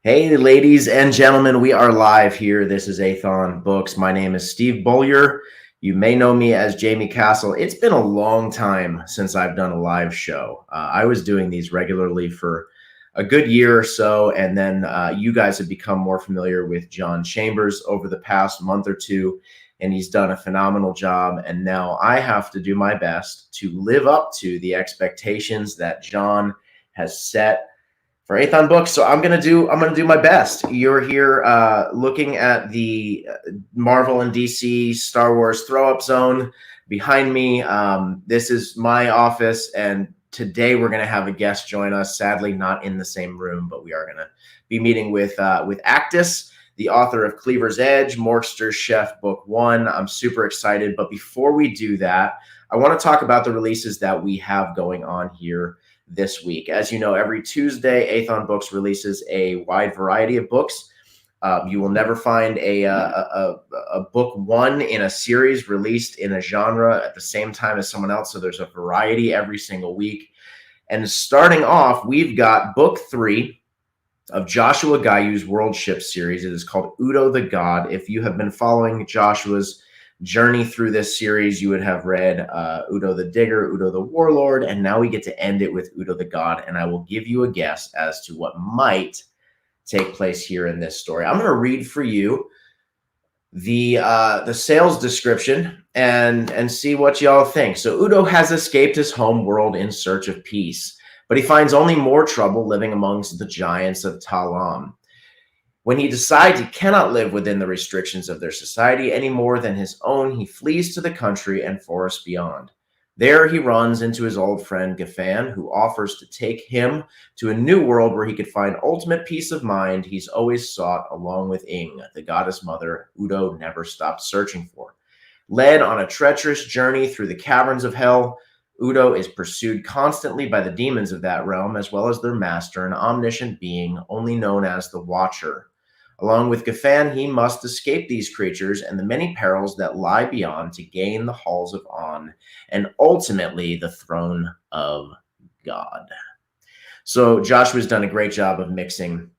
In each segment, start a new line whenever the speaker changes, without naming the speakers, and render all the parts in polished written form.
Hey, ladies and gentlemen, we are live here. This is Athon Books. My name is Steve Bollier. You may know me as Jamie Castle. It's been a long time since I've done a live show. I was doing these regularly for a good year or so, and then you guys have become more familiar with John Chambers over the past month or two, and he's done a phenomenal job. And now I have to do my best to live up to the expectations that John has set for Athon Books. So I'm gonna do my best. You're here looking at the Marvel and DC Star Wars throw up zone behind me. This is my office, and today we're gonna have a guest join us. Sadly, not in the same room, but we are gonna be meeting with Actus, the author of Cleavers Edge, Orc Chef Book 1. I'm super excited, but before we do that, I want to talk about the releases that we have going on here this week. As you know, every Tuesday, Athon Books releases a wide variety of books. You will never find a book one in a series released in a genre at the same time as someone else. So there's a variety every single week. And starting off, we've got book 3 of Joshua Guyu's World Ship series. It is called Udo the God. If you have been following Joshua's journey through this series, you would have read Udo the Digger, Udo the Warlord, and now we get to end it with Udo the God, and I will give you a guess as to what might take place here in this story. I'm going to read for you the sales description and see what y'all think. So Udo has escaped his home world in search of peace, but he finds only more trouble living amongst the giants of Talam. When he decides he cannot live within the restrictions of their society any more than his own, he flees to the country and forests beyond. There he runs into his old friend Gafan, who offers to take him to a new world where he could find ultimate peace of mind he's always sought, along with Ing, the goddess mother Udo never stopped searching for. Led on a treacherous journey through the caverns of hell, Udo is pursued constantly by the demons of that realm, as well as their master, an omniscient being only known as the Watcher. Along with Gafan, he must escape these creatures and the many perils that lie beyond to gain the halls of On and ultimately the throne of God. So Joshua's done a great job of mixing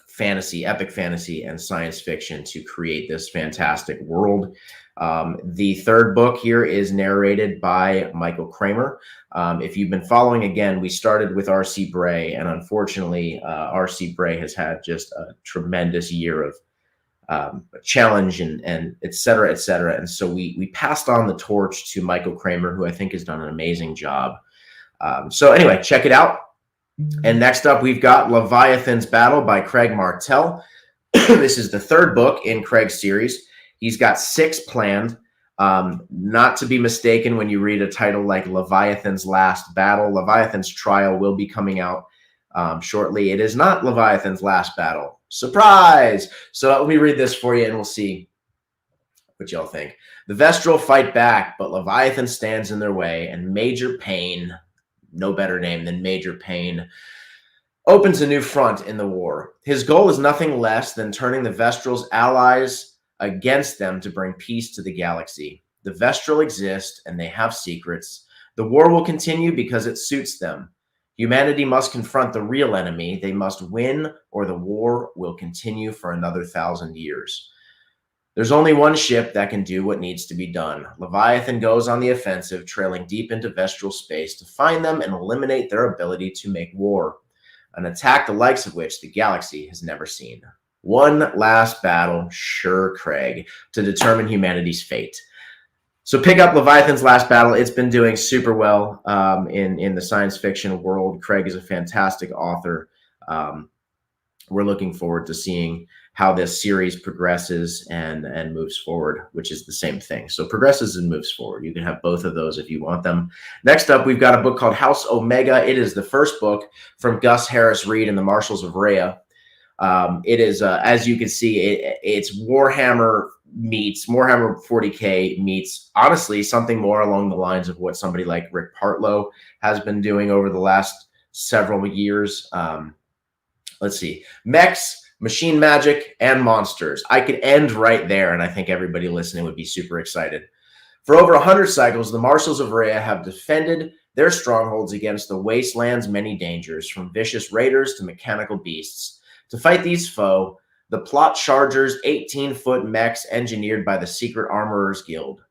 fantasy, epic fantasy, and science fiction to create this fantastic world. The third book here is narrated by Michael Kramer. If you've been following, again, we started with R.C. Bray, and unfortunately, R.C. Bray has had just a tremendous year of challenge and et cetera, et cetera. And so we passed on the torch to Michael Kramer, who I think has done an amazing job. So anyway, check it out. And next up, we've got Leviathan's Battle by Craig Martell. This is the third book in Craig's series. He's got 6 planned. Not to be mistaken when you read a title like Leviathan's Last Battle. Leviathan's Trial will be coming out shortly. It is not Leviathan's Last Battle. Surprise! So let me read this for you and we'll see what y'all think. The Vestral fight back, but Leviathan stands in their way, and Major Payne, no better name than Major Payne, opens a new front in the war. His goal is nothing less than turning the Vestral's allies against them to bring peace to the galaxy. The Vestral exist, and they have secrets. The war will continue because it suits them. Humanity must confront the real enemy. They must win, or the war will continue for another 1,000 years. There's only one ship that can do what needs to be done. Leviathan goes on the offensive, trailing deep into Vestral space to find them and eliminate their ability to make war. An attack the likes of which the galaxy has never seen. One last battle, sure, Craig, to determine humanity's fate. So pick up Leviathan's Last Battle. It's been doing super well in the science fiction world. Craig is a fantastic author. We're looking forward to seeing how this series progresses and moves forward, which is the same thing. So progresses and moves forward. You can have both of those if you want them. Next up, we've got a book called House Omega. It is the first book from Gus Harris Reed and the Marshals of Rhea. It is, as you can see, it's Warhammer meets Warhammer 40K meets, honestly, something more along the lines of what somebody like Rick Partlow has been doing over the last several years. Let's see, mechs, machine magic, and monsters. I could end right there, and I think everybody listening would be super excited. For over 100 cycles, the Marshals of Rhea have defended their strongholds against the wasteland's many dangers, from vicious raiders to mechanical beasts. To fight these foes, the plot chargers 18-foot mechs engineered by the Secret Armorers Guild.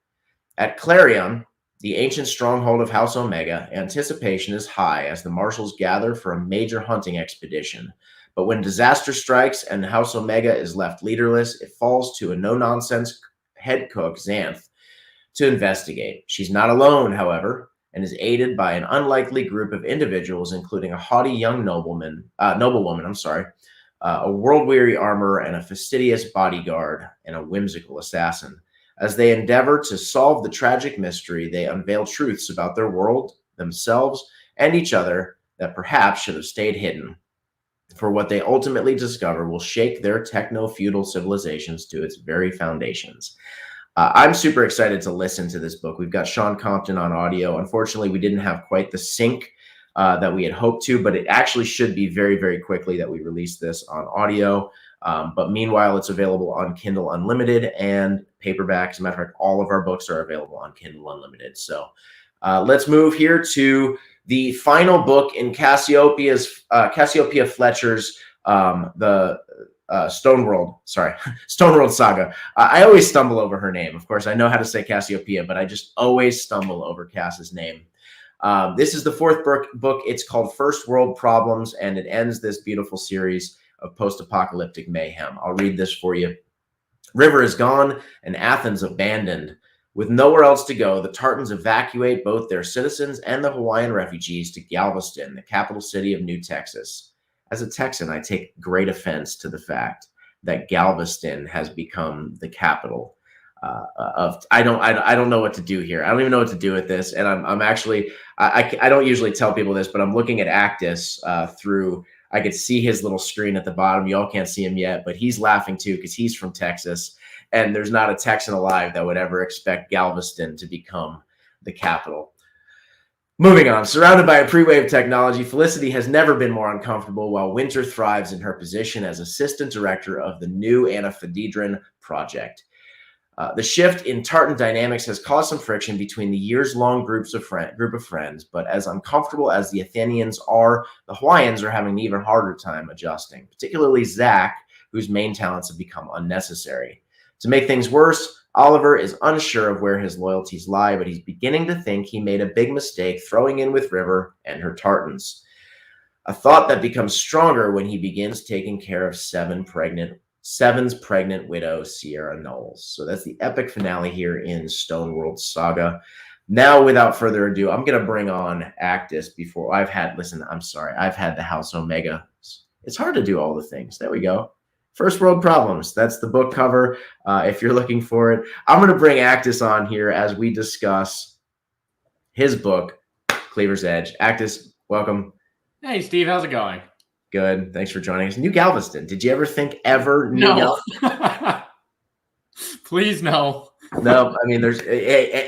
At Clarion, the ancient stronghold of House Omega, anticipation is high as the marshals gather for a major hunting expedition. But when disaster strikes and House Omega is left leaderless, it falls to a no-nonsense head cook, Xanth, to investigate. She's not alone, however, and is aided by an unlikely group of individuals, including a haughty young noblewoman, a world-weary armorer, and a fastidious bodyguard, and a whimsical assassin. As they endeavor to solve the tragic mystery, they unveil truths about their world, themselves, and each other that perhaps should have stayed hidden. For what they ultimately discover will shake their techno-feudal civilizations to its very foundations. I'm super excited to listen to this book. We've got Sean Compton on audio. Unfortunately, we didn't have quite the sync that we had hoped to, but it actually should be very, very quickly that we release this on audio. But meanwhile, it's available on Kindle Unlimited and paperback. As a matter of fact, all of our books are available on Kindle Unlimited. So let's move here to the final book in Cassiopeia Fletcher's Stoneworld Saga. I always stumble over her name. Of course, I know how to say Cassiopeia, but I just always stumble over Cass's name. This is the fourth book. It's called First World Problems, and it ends this beautiful series of post-apocalyptic mayhem. I'll read this for you. River is gone and Athens abandoned. With nowhere else to go, the Tartans evacuate both their citizens and the Hawaiian refugees to Galveston, the capital city of New Texas. As a Texan, I take great offense to the fact that Galveston has become the capital of. I don't know what to do here. I don't even know what to do with this. And I'm actually I don't usually tell people this, but I'm looking at Actus through. I could see his little screen at the bottom. Y'all can't see him yet, but he's laughing too because he's from Texas. And there's not a Texan alive that would ever expect Galveston to become the capital. Moving on. Surrounded by a pre-wave technology, Felicity has never been more uncomfortable while Winter thrives in her position as assistant director of the new Anaphedidron project. The shift in Tartan dynamics has caused some friction between the years-long group of friends, but as uncomfortable as the Athenians are, the Hawaiians are having an even harder time adjusting, particularly Zach, whose main talents have become unnecessary. To make things worse, Oliver is unsure of where his loyalties lie, but he's beginning to think he made a big mistake throwing in with River and her Tartans. A thought that becomes stronger when he begins taking care of Seven's pregnant widow, Sierra Knowles. So that's the epic finale here in Stoneworld Saga. Now, without further ado, I'm going to bring on Actus before I've had the House Omega. It's hard to do all the things. There we go. First World Problems. That's the book cover. If you're looking for it, I'm going to bring Actus on here as we discuss his book, Cleaver's Edge. Actus, welcome.
Hey, Steve. How's it going?
Good. Thanks for joining us. New Galveston. Did you ever think ever?
No. Please, no.
No. I mean, there's,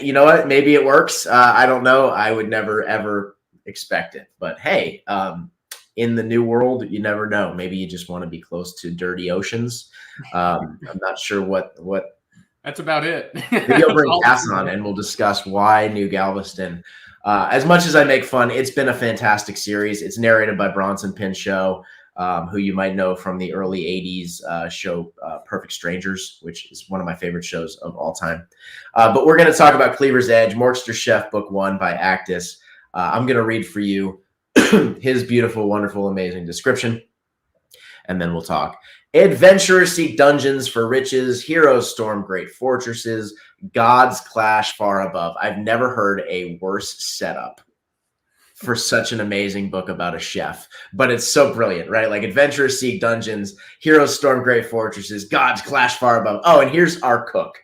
you know what? Maybe it works. I don't know. I would never, ever expect it. But hey, in the new world, you never know. Maybe you just want to be close to dirty oceans. I'm not sure what.
That's about it.
Maybe I'll bring Cass on and we'll discuss why New Galveston. As much as I make fun, it's been a fantastic series. It's narrated by Bronson Pinchot, who you might know from the early 80s show Perfect Strangers, which is one of my favorite shows of all time. But we're going to talk about Cleaver's Edge, Orc Chef, Book 1 by Actus. I'm going to read for you his beautiful, wonderful, amazing description, and then we'll talk. Adventurers seek dungeons for riches. Heroes storm great fortresses. Gods clash far above. I've never heard a worse setup for such an amazing book about a chef, but it's so brilliant, right? Like adventurers seek dungeons. Heroes storm great fortresses. Gods clash far above. Oh, and here's our cook.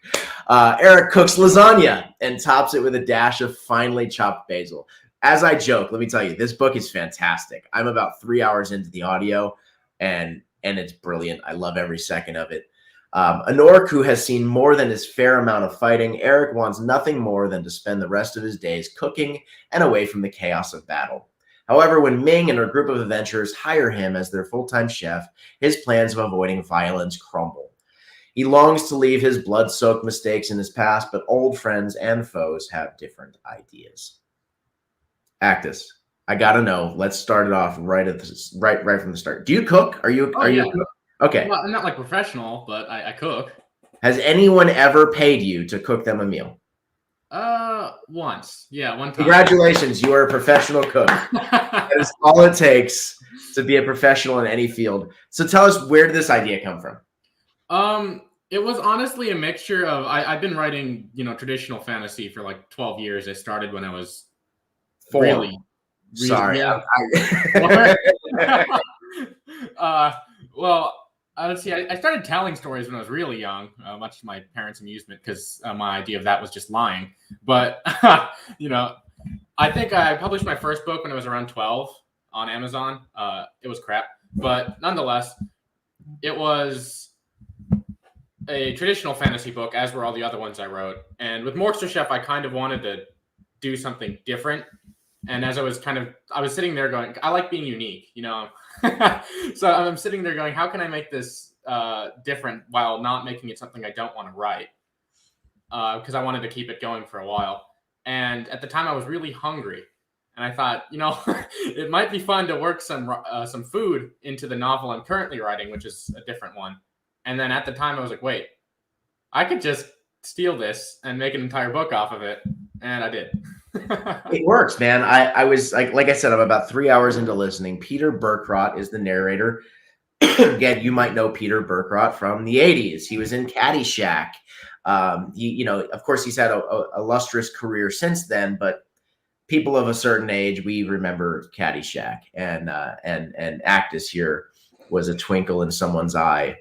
Eric cooks lasagna and tops it with a dash of finely chopped basil. As I joke, let me tell you, this book is fantastic. I'm about 3 hours into the audio, and it's brilliant. I love every second of it. An orc who has seen more than his fair amount of fighting, Eric wants nothing more than to spend the rest of his days cooking and away from the chaos of battle. However, when Ming and her group of adventurers hire him as their full-time chef, his plans of avoiding violence crumble. He longs to leave his blood-soaked mistakes in his past, but old friends and foes have different ideas. Actus, I gotta know. Let's start it off right from the start. Do you cook? Are you a cook? Okay.
Well, I'm not like professional, but I cook.
Has anyone ever paid you to cook them a meal?
Once. Yeah, one time.
Congratulations, you are a professional cook. That is all it takes to be a professional in any field. So tell us, where did this idea come from?
It was honestly a mixture of I've been writing, traditional fantasy for like 12 years. I started when I was
4.
Really.
Sorry.
Well, let's see. I started telling stories when I was really young, much to my parents' amusement, because my idea of that was just lying. But I think I published my first book when I was around 12 on Amazon. It was crap, but nonetheless, it was a traditional fantasy book, as were all the other ones I wrote. And with Orc Chef, I kind of wanted to do something different. And as I was sitting there going, I like being unique, So I'm sitting there going, how can I make this different while not making it something I don't want to write? Because I wanted to keep it going for a while. And at the time, I was really hungry. And I thought, it might be fun to work some food into the novel I'm currently writing, which is a different one. And then at the time, I was like, wait, I could just steal this and make an entire book off of it. And I did.
It works, man. I was like I said, I'm about 3 hours into listening. Peter Burkrot is the narrator. Again, you might know Peter Burkrot from the 80s. He was in Caddyshack. Of course, he's had a illustrious career since then, but people of a certain age, we remember Caddyshack, and Actus here was a twinkle in someone's eye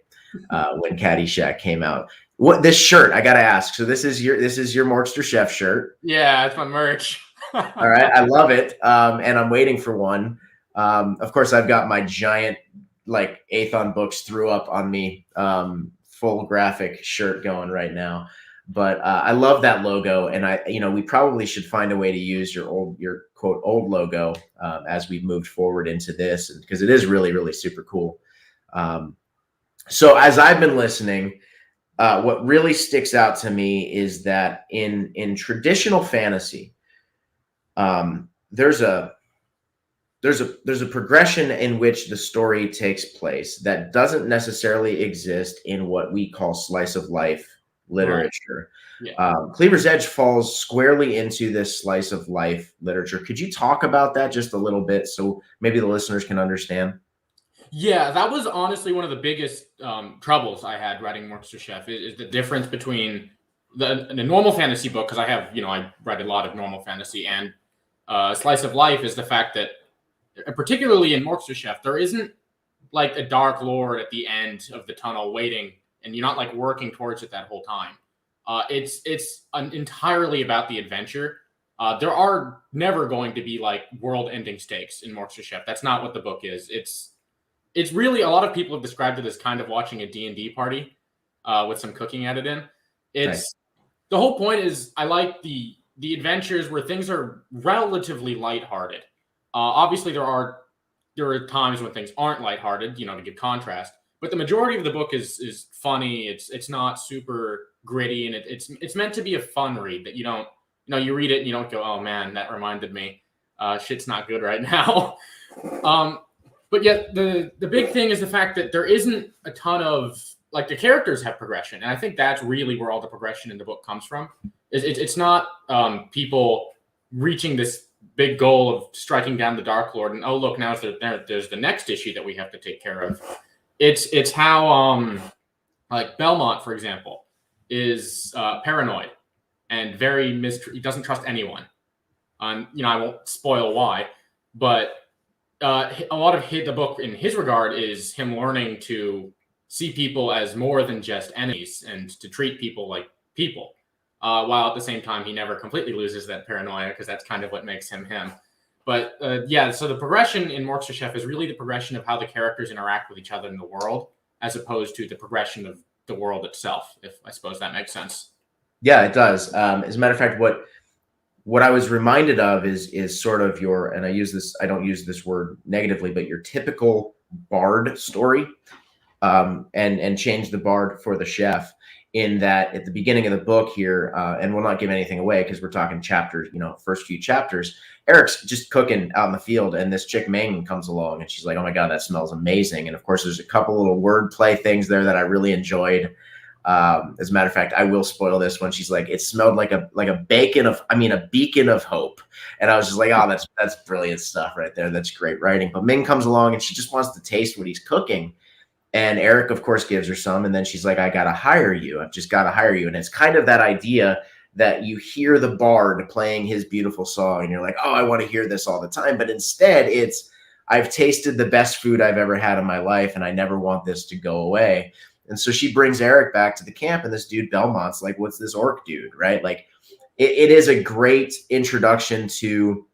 when Caddyshack came out. What this shirt? I gotta ask. So this is your Orc Chef shirt.
Yeah, it's my merch.
All right, I love it, and I'm waiting for one. Of course, I've got my giant Athon Books threw up on me full graphic shirt going right now. But I love that logo, and we probably should find a way to use your quote old logo as we moved forward into this, because it is really, really super cool. So as I've been listening, what really sticks out to me is that in traditional fantasy, there's a progression in which the story takes place that doesn't necessarily exist in what we call slice of life literature.
Right. Yeah.
Cleavers Edge falls squarely into this slice of life literature. Could you talk about that just a little bit so maybe the listeners can understand?
Yeah, that was honestly one of the biggest troubles I had writing Orc Chef is the difference between the normal fantasy book, because I read a lot of normal fantasy, and slice of life is the fact that, particularly in Orc Chef, there isn't like a dark lord at the end of the tunnel waiting, and you're not working towards it that whole time. It's entirely about the adventure. There are never going to be world-ending stakes in Orc Chef. That's not what the book is. It's really, a lot of people have described it as kind of watching a D&D party with some cooking added in. It's The whole point is I like the adventures where things are relatively lighthearted. Obviously, there are times when things aren't lighthearted, to give contrast. But the majority of the book is funny. It's not super gritty, and it's meant to be a fun read that you don't, you read it and you don't go, oh man, that reminded me. Shit's not good right now. But yet the big thing is the fact that there isn't a ton of the characters have progression, and I think that's really where all the progression in the book comes from. It's not people reaching this big goal of striking down the Dark Lord and look, now there's the next issue that we have to take care of. It's how Belmont, for example, is paranoid and very he doesn't trust anyone. I won't spoil why, but a lot of the book in his regard is him learning to see people as more than just enemies and to treat people like people, while at the same time he never completely loses that paranoia, because that's kind of what makes him him. But so the progression in Orc Chef is really the progression of how the characters interact with each other in the world, as opposed to the progression of the world itself, if I suppose that makes sense.
Yeah, it does. As a matter of fact, what I was reminded of is sort of your, and I don't use this word negatively, but your typical bard story, and change the bard for the chef. in that at the beginning of the book here, and we'll not give anything away because we're talking chapters, first few chapters, Eric's just cooking out in the field, and this chick Ming comes along, and she's like, "Oh my God, that smells amazing!" And of course, there's a couple little wordplay things there that I really enjoyed. As a matter of fact, I will spoil this one. She's like, "It smelled like a beacon of hope," and I was just like, "Oh, that's brilliant stuff right there. That's great writing." But Ming comes along, and she just wants to taste what he's cooking. And Eric, of course, gives her some. And then she's like, "I got to hire you. I've just got to hire you." And it's kind of that idea that you hear the bard playing his beautiful song and you're like, "Oh, I want to hear this all the time." But instead it's, "I've tasted the best food I've ever had in my life and I never want this to go away." And so she brings Eric back to the camp, and this dude Belmont's like, "What's this orc dude?" Right? Like it is a great introduction to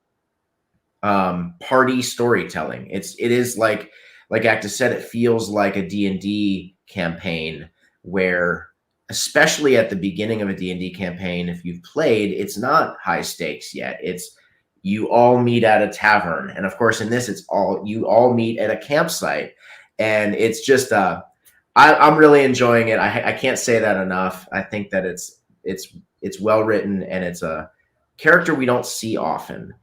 party storytelling. It is like Actus said, it feels like a D&D campaign where, especially at the beginning of a D&D campaign, if you've played, it's not high stakes yet. It's you all meet at a tavern. And of course, in this, you all meet at a campsite. And it's just, I'm really enjoying it. I can't say that enough. I think that it's well written, and it's a character we don't see often.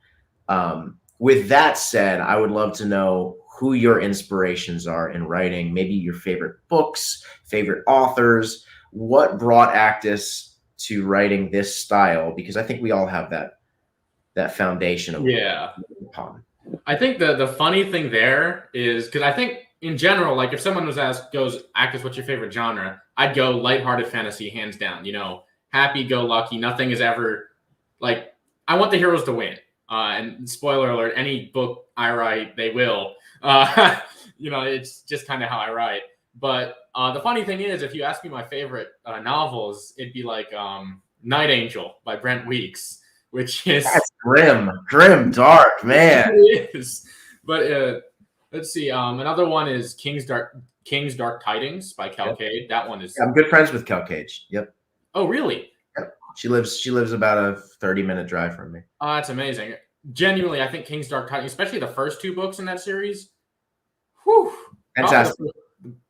With that said, I would love to know who your inspirations are in writing, maybe your favorite books, favorite authors. What brought Actus to writing this style? Because I think we all have that foundation of upon.
I think the funny thing there is, because I think in general, like if someone goes, "Actus, what's your favorite genre?" I'd go lighthearted fantasy, hands down. Happy-go-lucky. Nothing is ever like, I want the heroes to win. And spoiler alert, any book I write, they will. It's just kind of how I write. But the funny thing is, if you ask me my favorite novels, it'd be like Night Angel by Brent Weeks, which is...
That's grim, dark, man.
It is. But let's see. Another one is King's Dark Tidings by Cal Cade. That one is...
I'm good friends with Cal Cade. Yep.
Oh, really?
Yep. She lives about a 30-minute drive from me.
Oh, that's amazing. Genuinely, I think King's Dark Tidings, especially the first two books in that series,
fantastic.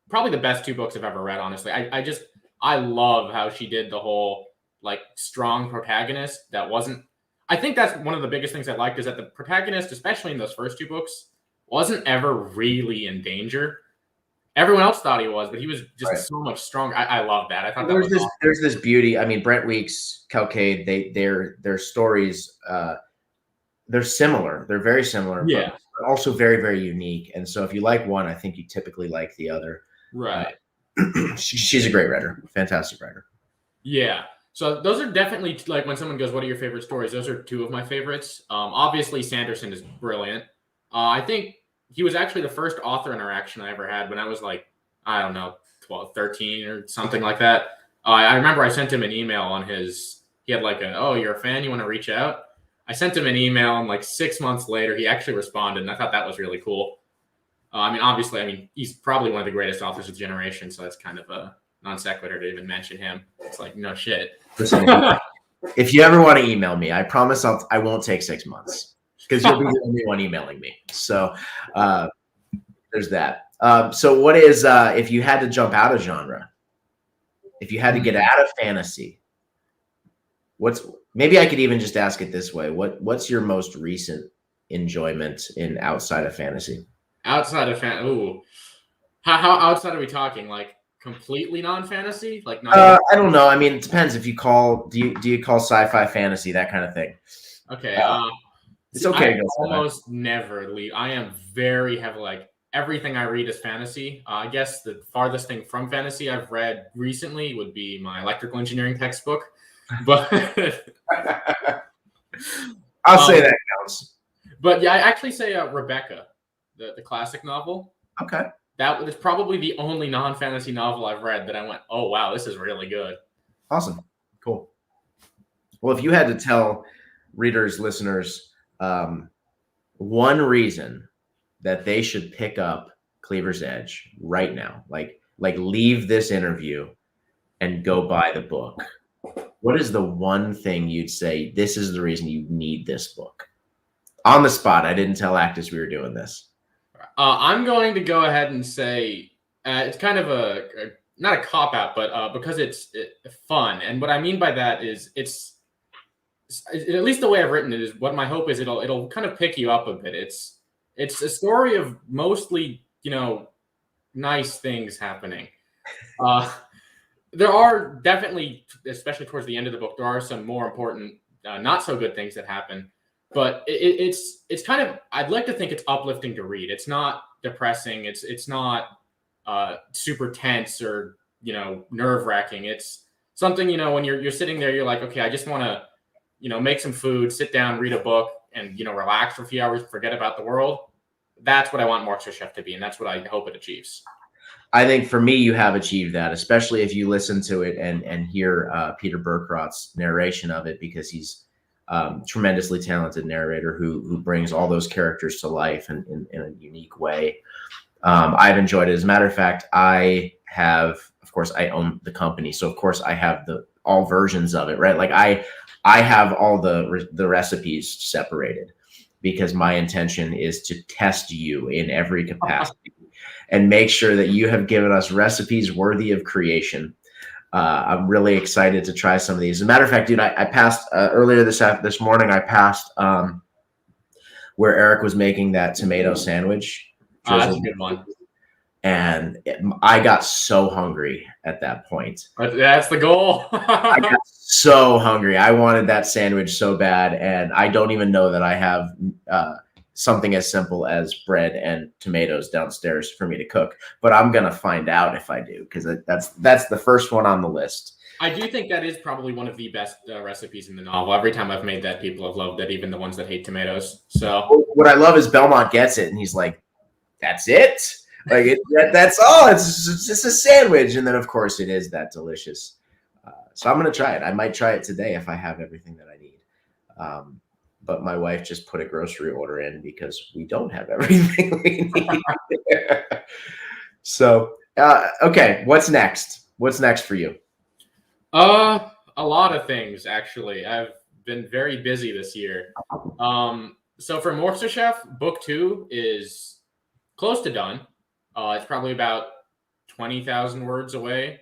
Probably the best two books I've ever read, honestly. I love how she did the whole like strong protagonist that wasn't... I think that's one of the biggest things I liked, is that the protagonist, especially in those first two books, wasn't ever really in danger. Everyone else thought he was, but he was just so much stronger. I love that. I thought
there's this beauty. I mean, Brent Weeks, Cal Cade, their stories, they're similar. They're very similar, but also very, very unique. And so if you like one, I think you typically like the other.
Right.
She's a great writer. Fantastic writer.
Yeah. So those are definitely, like, when someone goes, "What are your favorite stories?" Those are two of my favorites. Obviously, Sanderson is brilliant. I think he was actually the first author interaction I ever had when I was like, I don't know, 12, 13 or something like that. I remember I sent him an email on he had like "Oh, you're a fan, you want to reach out?" I sent him an email, and like 6 months later, he actually responded, and I thought that was really cool. Obviously, he's probably one of the greatest authors of the generation, so that's kind of a non sequitur to even mention him. It's like, no shit.
Listen, if you ever want to email me, I promise I won't take 6 months, because you'll be the only one emailing me. So there's that. So what is, if you had to jump out of genre, if you had to get out of fantasy, maybe I could even just ask it this way. What's your most recent enjoyment in outside of fantasy?
Outside of fantasy? Ooh. How outside are we talking? Like completely non-fantasy? Like
I don't know. I mean, it depends. If you call, do you call sci-fi fantasy, that kind of thing?
Okay.
It's okay.
I almost never leave. I am very heavy. Like everything I read is fantasy. I guess the farthest thing from fantasy I've read recently would be my electrical engineering textbook. But
I'll say that counts.
But yeah, I actually say Rebecca, the classic novel.
Okay.
That is probably the only non-fantasy novel I've read that I went, "Oh, wow, this is really good."
Awesome. Cool. Well, if you had to tell readers, listeners, one reason that they should pick up Cleaver's Edge right now, like leave this interview and go buy the book, what is the one thing you'd say, this is the reason you need this book? On the spot. I didn't tell Actus we were doing this.
I'm going to go ahead and say it's kind of not a cop out, but because it's fun. And what I mean by that is at least the way I've written it is what my hope is it'll kind of pick you up a bit. It's a story of mostly, nice things happening. There are definitely, especially towards the end of the book, there are some more important, not so good things that happen. But it's kind of, I'd like to think it's uplifting to read. It's not depressing. It's not super tense or nerve wracking. It's something when you're sitting there, you're like, okay, I just want to make some food, sit down, read a book, and relax for a few hours, forget about the world. That's what I want Orc Chef to be, and that's what I hope it achieves.
I think for me, you have achieved that, especially if you listen to it and hear Peter Burkrott's narration of it, because he's tremendously talented narrator who brings all those characters to life in a unique way. I've enjoyed it. As a matter of fact, I own the company, so of course I have all versions of it, right? Like I have all the recipes separated, because my intention is to test you in every capacity and make sure that you have given us recipes worthy of creation. I'm really excited to try some of these. As a matter of fact, dude, I passed earlier this morning. I passed where Eric was making that tomato sandwich.
That's a good one.
And I got so hungry at that point.
But that's the goal.
I got so hungry. I wanted that sandwich so bad, and I don't even know that I have something as simple as bread and tomatoes downstairs for me to cook. But I'm gonna find out if I do, because that's the first one on the list.
I do think that is probably one of the best recipes in the novel. Every time I've made that, people have loved it, even the ones that hate tomatoes. So
what I love is Belmont gets it, and he's like, "That's it." Like that's all. It's just a sandwich, and then of course it is that delicious. So I'm gonna try it. I might try it today if I have everything that I need. But my wife just put a grocery order in because we don't have everything we need. So okay, what's next? What's next for you?
A lot of things, actually. I've been very busy this year. So for Orc Chef, book 2 is close to done. It's probably about 20,000 words away.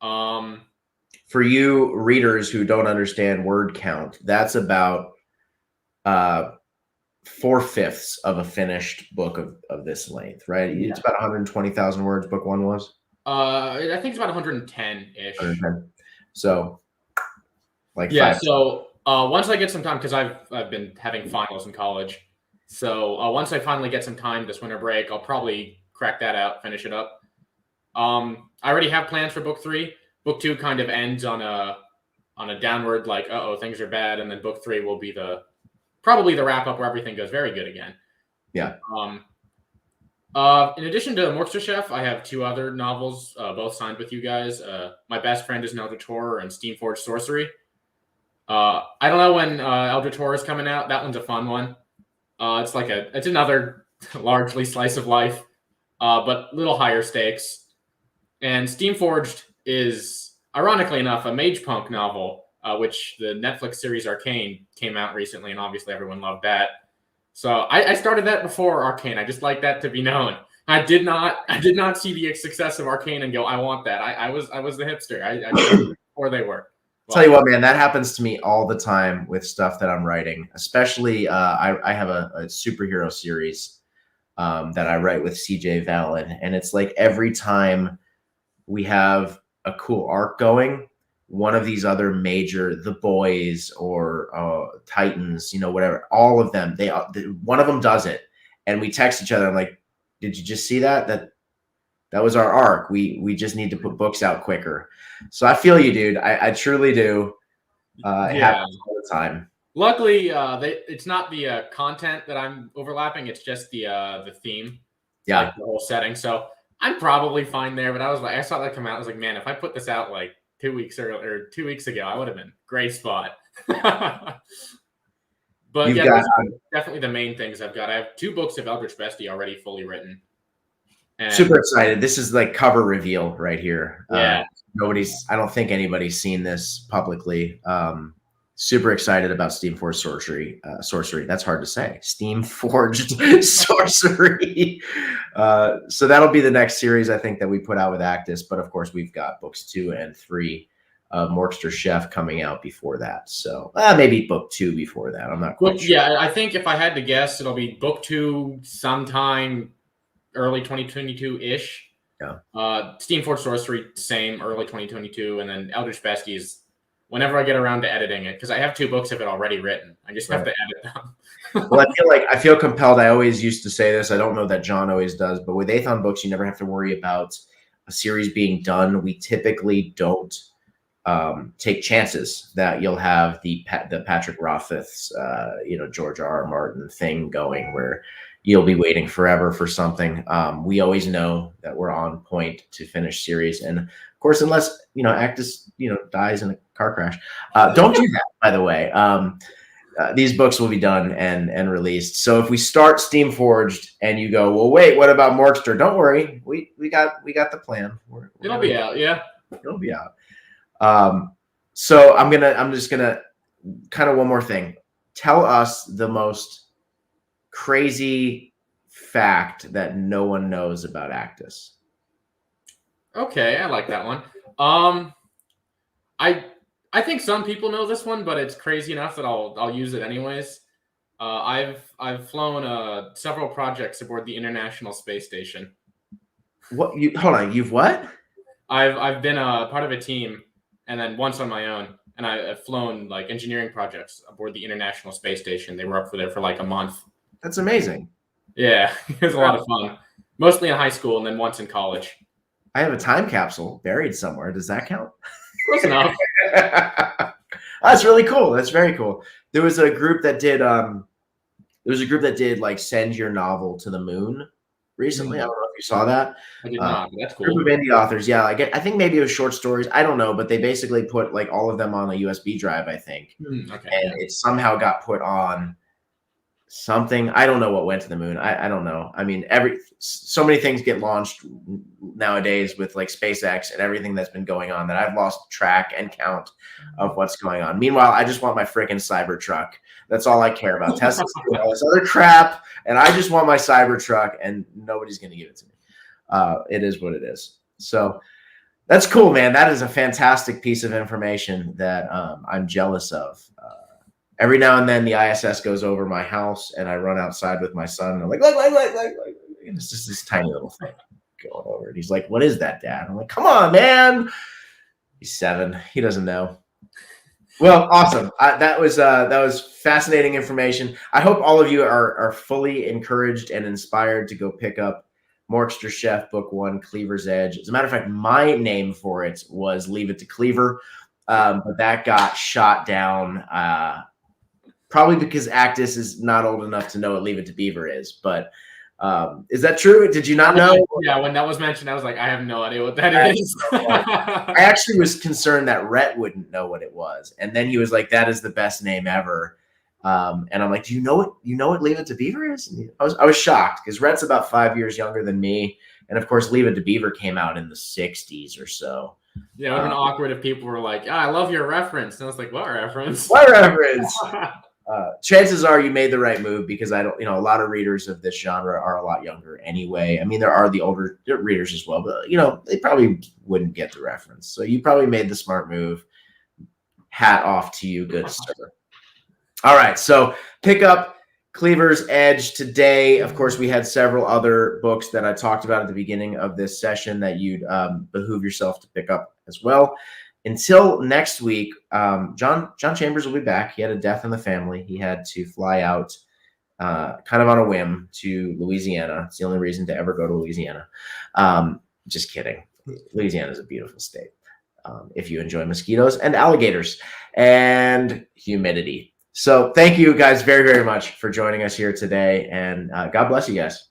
For you readers who don't understand word count, that's about 4/5 of a finished book of this length, right? Yeah. It's about 120,000 words. Book 1 was.
I think it's about 110-ish.
110. So, like,
yeah. So once I get some time, because I've been having finals in college. So once I finally get some time this winter break, I'll probably crack that out, finish it up. I already have plans for book 3. Book 2 kind of ends on a downward, like, things are bad, and then book 3 will be probably the wrap up where everything goes very good again.
Yeah.
In addition to Orc Chef, I have 2 other novels, both signed with you guys. My Best Friend is an Eldritch Horror and Steamforged Sorcery. I don't know when Eldritch Horror is coming out. That one's a fun one. It's another largely slice of life, but a little higher stakes. And Steamforged is, ironically enough, a mage punk novel, which the Netflix series Arcane came out recently, and obviously everyone loved that. So I started that before Arcane. I just like that to be known. I did not see the success of Arcane and go, I want that. I was the hipster. I before they were. Well,
tell you what, man, that happens to me all the time with stuff that I'm writing. Especially, I have a superhero series that I write with CJ Vallon, and it's like every time we have a cool arc going, one of these other major, The Boys or Titans, whatever, all of them, one of them does it, and we text each other. I'm like, did you just see that? That was our arc. We just need to put books out quicker. So I feel you, dude. I truly do. It happens all the time.
Luckily, it's not the content that I'm overlapping. It's just the theme.
Yeah.
Like the whole setting. So I'm probably fine there. But I saw that come out. I was like, man, if I put this out like 2 weeks or 2 weeks ago, I would have been great spot. But those are definitely the main things I've got. I have 2 books of Eldritch Bestie already fully written. And
super excited. This is like cover reveal right here.
Yeah.
I don't think anybody's seen this publicly. Super excited about Steamforged sorcery. That's hard to say. Steamforged sorcery. So that'll be the next series I think that we put out with Actus. But of course, we've got books 2 and 3 of Orc Chef coming out before that. So maybe book 2 before that. I'm not quite sure.
Yeah, I think if I had to guess, it'll be book 2 sometime early 2022-ish.
Yeah.
Steamforged Sorcery, same, early 2022. And then Eldritch Baskies, whenever I get around to editing it, because I have 2 books of it already written. I just have to edit them.
Well, I feel compelled. I always used to say this. I don't know that John always does, but with Aethon books, you never have to worry about a series being done. We typically don't take chances that you'll have the Patrick Rothfuss, George R.R. Martin thing going where you'll be waiting forever for something. We always know that we're on point to finish series, and of course, unless Actus dies in a car crash, don't do that. By the way, these books will be done and released. So if we start Steamforged and you go, well, wait, what about Morkster? Don't worry, we got the plan.
It'll be out, yeah.
It'll be out. So I'm just gonna kind of one more thing. Tell us the most crazy fact that no one knows about Actus.
Okay, I like that one. I think some people know this one, but it's crazy enough that I'll use it anyways. I've flown several projects aboard the International Space Station.
What? Hold on. You've what?
I've been a part of a team, and then once on my own, and I've flown like engineering projects aboard the International Space Station. They were up there for like a month.
That's amazing.
Yeah, it was a lot of fun. Mostly in high school, and then once in college.
I have a time capsule buried somewhere. Does that count?
Close enough.
That's really cool. That's very cool. There was a group that did like send your novel to the moon recently. I don't know if you saw that.
I did not. That's cool.
Group of indie authors. Yeah, I think maybe it was short stories. I don't know, but they basically put like all of them on a USB drive, I think.
Okay.
And it somehow got put on something. I don't know what went to the moon. I don't know. I mean, so many things get launched nowadays with like SpaceX and everything that's been going on that I've lost track and count of what's going on. Meanwhile, I just want my freaking Cybertruck. That's all I care about. Tesla's doing all this other crap, and I just want my Cybertruck, and nobody's going to give it to me. It is what it is. So that's cool, man. That is a fantastic piece of information that I'm jealous of. Every now and then the ISS goes over my house and I run outside with my son and I'm like, look. And it's just this tiny little thing going over. And he's like, what is that, Dad? I'm like, come on, man. He's 7. He doesn't know. Well, awesome. That was fascinating information. I hope all of you are fully encouraged and inspired to go pick up Orc Chef Book 1, Cleaver's Edge. As a matter of fact, my name for it was Leave It to Cleaver, but that got shot down probably because Actus is not old enough to know what Leave It to Beaver is. But is that true? Did you not know?
Yeah, when that was mentioned, I was like, I have no idea what that is.
I actually was concerned that Rhett wouldn't know what it was. And then he was like, that is the best name ever. And I'm like, do you know what Leave It to Beaver is? And I was shocked because Rhett's about 5 years younger than me. And of course, Leave It to Beaver came out in the 60s or so.
Yeah, it would have been awkward if people were like, I love your reference. And I was like, what reference?
What reference? Chances are you made the right move because a lot of readers of this genre are a lot younger anyway. I mean, there are the older readers as well, but they probably wouldn't get the reference. So you probably made the smart move. Hat off to you, good sir. All right, so pick up Cleaver's Edge today. Of course, we had several other books that I talked about at the beginning of this session that you'd behoove yourself to pick up as well. Until next week, John Chambers will be back. He had a death in the family. He had to fly out kind of on a whim to Louisiana. It's the only reason to ever go to Louisiana. Just kidding. Louisiana is a beautiful state if you enjoy mosquitoes and alligators and humidity. So thank you guys very, very much for joining us here today. And God bless you guys.